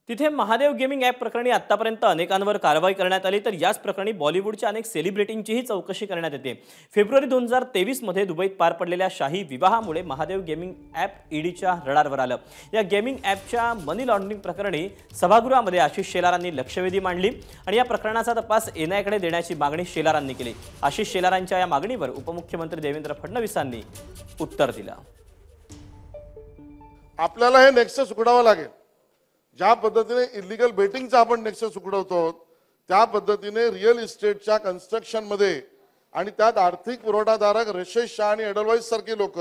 तिथे Mahadev gaming app प्रकरणी आतापर्यंत अनेकांवर कारवाई करण्यात आली, तर याच प्रकरणी बॉलिवूडच्या अनेक सेलिब्रिटींचीही चौकशी करण्यात येते। फेब्रुवारी 2023 मध्ये दुबईत पार पडलेल्या शाही विवाहामुळे महादेव गेमिंग ॲप ईडीच्या रडारवर आलं। या गेमिंग ॲपच्या मनी लॉन्ड्रिंग प्रकरणी सभागृहामध्ये आशिष शेलारांनी लक्षवेधी मांडली आणि या प्रकरणाचा तपास एनआयकडे देण्याची मागणी शेलारांनी केली। आशिष शेलारांच्या या मागणीवर उपमुख्यमंत्री देवेंद्र फडणवीसांनी उत्तर दिलं। आपल्याला हे नेक्सस उघडावं लागेल। ज्या पद्धतीने इलिगल बेटिंगचा आपण नेक्सस उघडवतो त्या पद्धतीने रिअल इस्टेटच्या कन्स्ट्रक्शन मध्ये आणि त्यात आर्थिक पुरवठादारक रशेश शाह आणि एडलवाइस सारखे लोक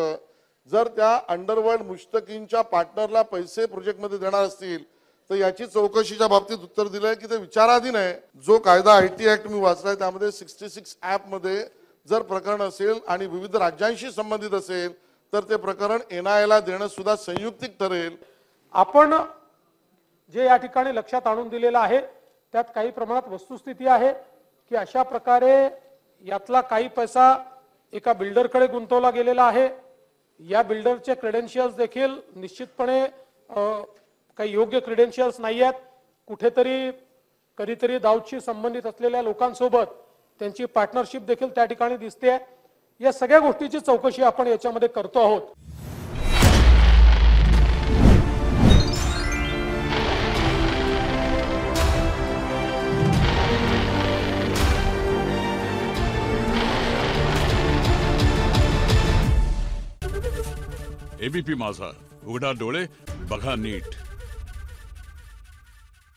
जर त्या अंडरवर्ल्ड मुश्तकींच्या पार्टनरला पैसे प्रोजेक्ट मध्ये देणार असतील तर याची चौकशीच्या बाबतीत उत्तर दिलंय की ते विचाराधीन आहे। जो कायदा आयटी ऍक्ट मी वाचलाय त्यामध्ये 66 ऍप मध्ये जर प्रकरण असेल आणि विविध राज्यांशी संबंधित असेल तर ते प्रकरण एनआयला देणं सुद्धा संयुक्तिक ठरेल। आपण जे या ठिकाणी लक्षात आणून दिलेलं आहे त्यात काही प्रमाणात वस्तुस्थिती आहे की अशा प्रकारे यातला काही पैसा एका बिल्डरकडे गुंतवला गेलेला आहे। या बिल्डरचे क्रेडेन्शियल्स देखील निश्चितपणे काही योग्य क्रेडेन्शियल्स नाही आहेत। कुठेतरी कधीतरी दाऊदशी संबंधित असलेल्या लोकांसोबत त्यांची पार्टनरशिप देखील त्या ठिकाणी दिसते। या सगळ्या गोष्टीची चौकशी आपण याच्यामध्ये करतो आहोत। एबीपी माझा, उघडा डोळे बघा नीट।